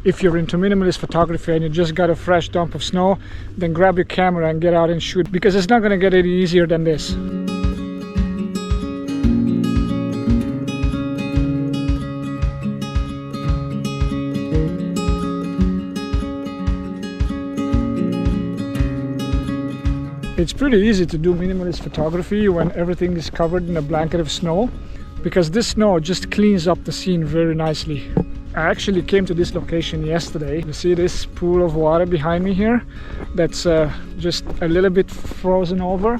if you're into minimalist photography and you just got a fresh dump of snow, then grab your camera and get out and shoot, because it's not going to get any easier than this. It's pretty easy to do minimalist photography when everything is covered in a blanket of snow, because this snow just cleans up the scene very nicely. I actually came to this location yesterday. You see this pool of water behind me here? That's just a little bit frozen over.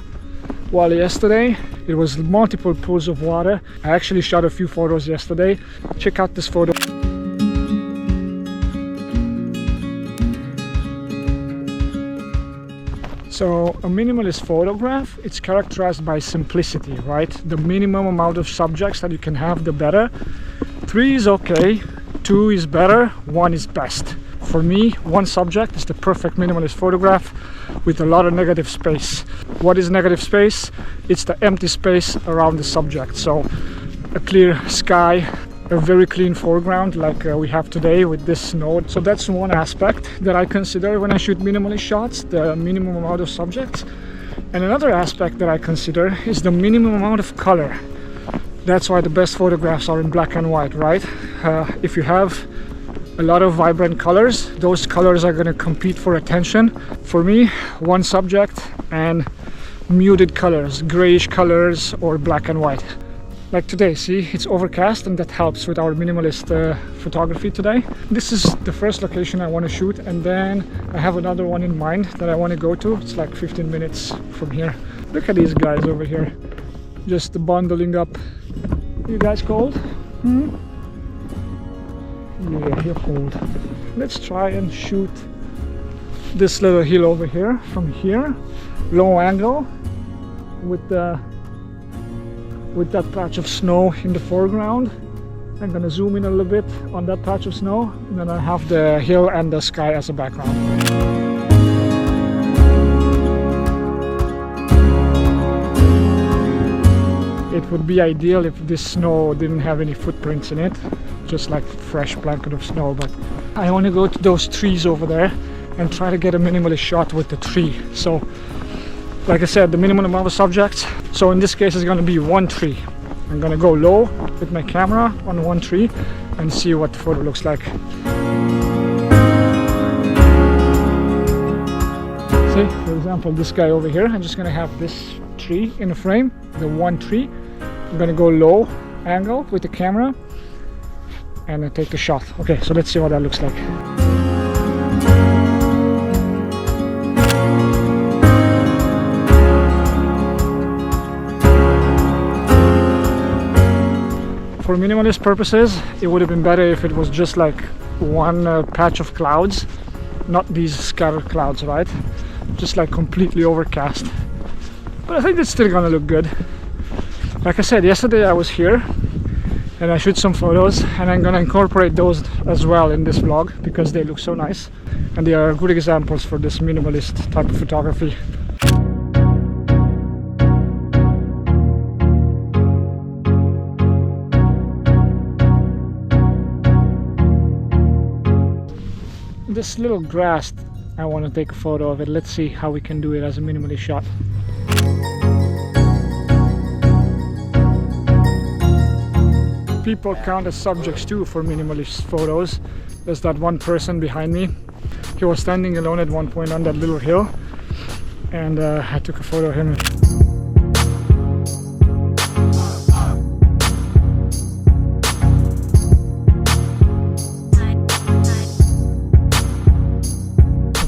While yesterday it was multiple pools of water. I actually shot a few photos yesterday. Check out this photo. So a minimalist photograph, it's characterized by simplicity, right? The minimum amount of subjects that you can have, the better. 3 is okay, 2 is better, 1 is best. For me, 1 subject is the perfect minimalist photograph with a lot of negative space. What is negative space? It's the empty space around the subject. So a clear sky, a very clean foreground like we have today with this snow. So that's one aspect that I consider when I shoot minimalist shots, the minimum amount of subjects. And another aspect that I consider is the minimum amount of color. That's why the best photographs are in black and white, right? If you have a lot of vibrant colors, those colors are going to compete for attention. For me, 1 subject and muted colors, grayish colors or black and white. Like today, see, it's overcast, and that helps with our minimalist photography today. This is the first location I want to shoot, and then I have another one in mind that I want to go to. It's like 15 minutes from here. Look at these guys over here, just bundling up. You guys cold? Yeah, you're cold. Let's try and shoot this little hill over here from here, low angle, with that patch of snow in the foreground. I'm gonna zoom in a little bit on that patch of snow, and then I have the hill and the sky as a background. It would be ideal if this snow didn't have any footprints in it, just like fresh blanket of snow, but I want to go to those trees over there and try to get a minimalist shot with the tree. So like I said, the minimum amount of subjects. So in this case, it's going to be 1 tree. I'm going to go low with my camera on 1 tree and see what the photo looks like. See, for example, this guy over here, I'm just going to have this tree in the frame, the 1 tree. I'm going to go low angle with the camera and take a shot. Okay, so let's see what that looks like. For minimalist purposes, it would have been better if it was just like 1 patch of clouds, not these scattered clouds, right? Just like completely overcast. But I think it's still gonna look good. Like I said, yesterday I was here and I shoot some photos, and I'm gonna incorporate those as well in this vlog because they look so nice and they are good examples for this minimalist type of photography. This little grass, I want to take a photo of it. Let's see how we can do it as a minimalist shot. People count as subjects too for minimalist photos. There's that one person behind me. He was standing alone at one point on that little hill, and I took a photo of him.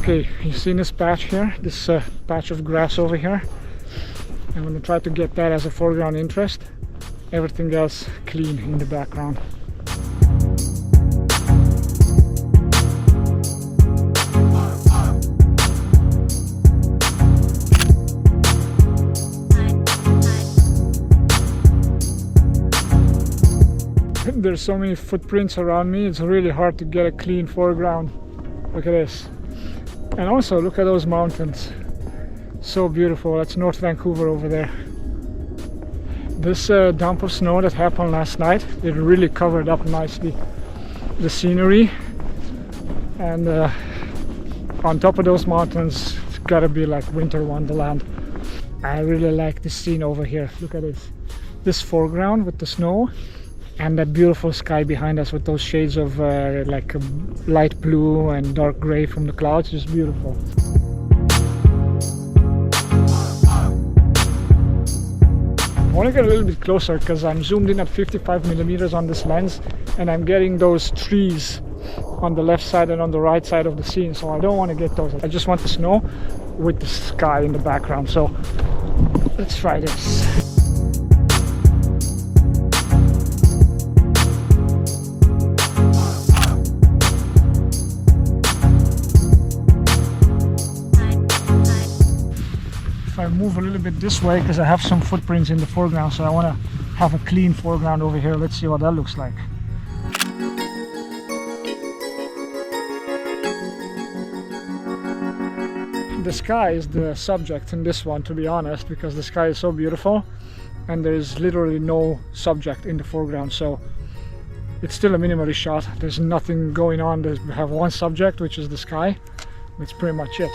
Okay, you see this patch here, this patch of grass over here? I'm going to try to get that as a foreground interest. Everything else clean in the background. There's so many footprints around me, it's really hard to get a clean foreground. Look at this. And also look at those mountains, so beautiful. That's North Vancouver over there. This dump of snow that happened last night, it really covered up nicely the scenery. and on top of those mountains it's gotta be like winter wonderland. I really like this scene over here. Look at this foreground with the snow and that beautiful sky behind us with those shades of like light blue and dark gray from the clouds. Just beautiful. I want to get a little bit closer because I'm zoomed in at 55mm on this lens, and I'm getting those trees on the left side and on the right side of the scene, so I don't want to get those. I just want the snow with the sky in the background. So let's try this. If I move a little bit this way, because I have some footprints in the foreground, so I want to have a clean foreground over here. Let's see what that looks like. The sky is the subject in this one, to be honest, because the sky is so beautiful and there's literally no subject in the foreground, so it's still a minimalist shot. There's nothing going on. We have one subject, which is the sky. That's pretty much it.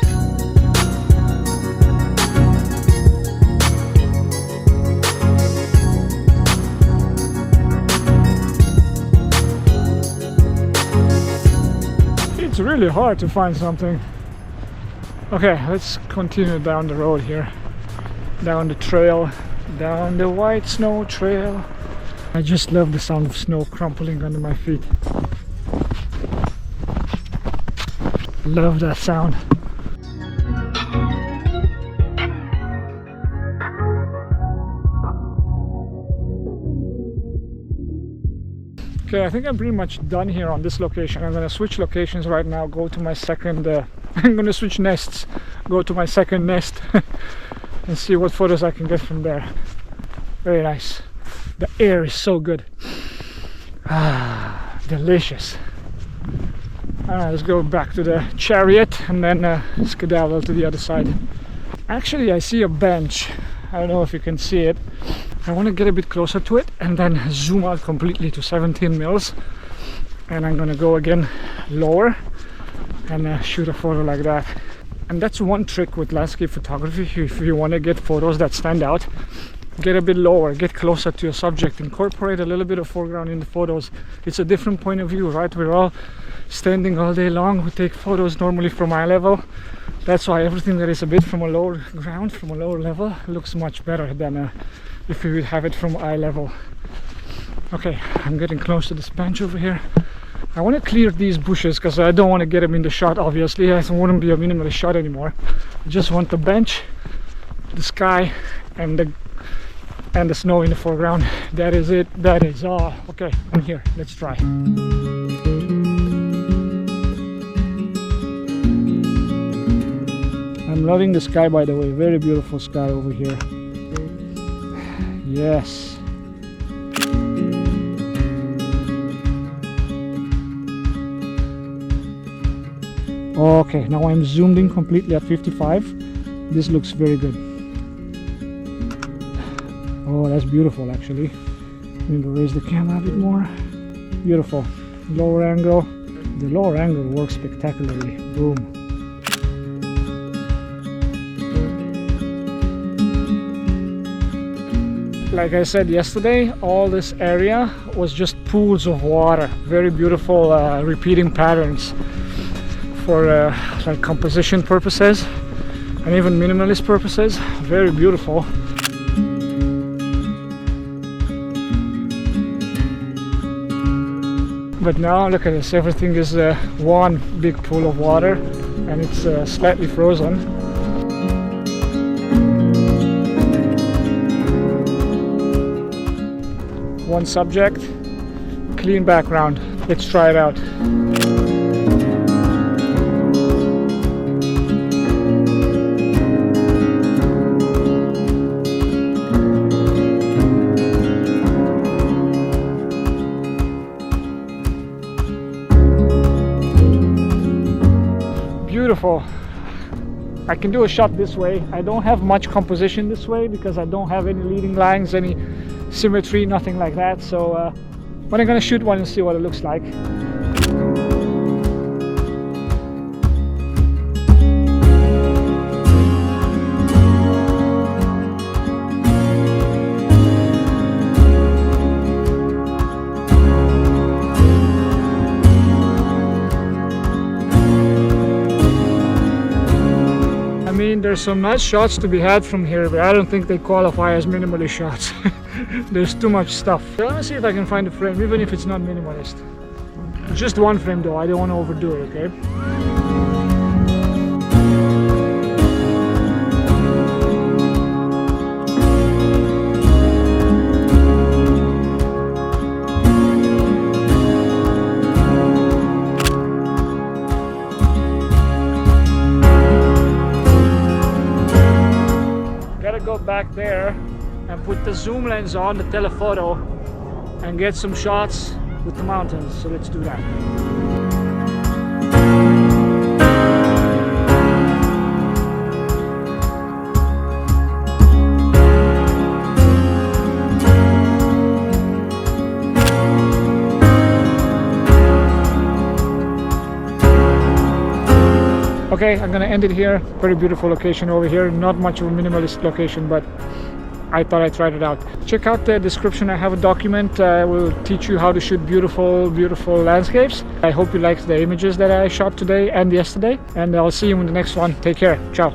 It's really hard to find something. Okay, let's continue down the road here, down the trail, down the white snow trail. I just love the sound of snow crumpling under my feet. Love that sound. Okay, I think I'm pretty much done here on this location. I'm gonna switch locations right now, go to my second I'm gonna switch nests, go to my second nest and see what photos I can get from there. Very nice. The air is so good. Ah, delicious. Alright, let's go back to the chariot and then skedaddle to the other side. Actually, I see a bench. I don't know if you can see it. I want to get a bit closer to it and then zoom out completely to 17mm, and I'm gonna go again lower and shoot a photo like that. And that's one trick with landscape photography. If you want to get photos that stand out, get a bit lower, get closer to your subject, incorporate a little bit of foreground in the photos. It's a different point of view, right? We're all standing all day long. We take photos normally from eye level. That's why everything that is a bit from a lower ground, from a lower level, looks much better than if you would have it from eye level. Okay, I'm getting close to this bench over here. I want to clear these bushes because I don't want to get them in the shot, obviously. It wouldn't be a minimalist shot anymore. I just want the bench, the sky, and the snow in the foreground. That is it. That is all. Okay, I'm here. Let's try. I'm loving the sky, by the way. Very beautiful sky over here. Yes. Okay, now I'm zoomed in completely at 55. This looks very good. Oh, that's beautiful actually. I'm going to raise the camera a bit more. Beautiful. Lower angle. The lower angle works spectacularly. Boom. Like I said yesterday, all this area was just pools of water. Very beautiful repeating patterns for like composition purposes and even minimalist purposes. Very beautiful. But now look at this, everything is one big pool of water and it's slightly frozen. One subject, clean background. Let's try it out. Beautiful. I can do a shot this way. I don't have much composition this way because I don't have any leading lines, any symmetry, nothing like that. So but I'm gonna shoot one and see what it looks like. mean, there's some nice shots to be had from here, but I don't think they qualify as minimalist shots. There's too much stuff. So let me see if I can find a frame, even if it's not minimalist. Just one frame though, I don't want to overdo it, okay? Go back there and put the zoom lens on the telephoto and get some shots with the mountains. So let's do that. Okay, I'm gonna end it here. Very beautiful location over here. Not much of a minimalist location, but I thought I tried it out. Check out the description. I have a document. Will teach you how to shoot beautiful landscapes. I hope you liked the images that I shot today and yesterday, and I'll see you in the next one. Take care. Ciao.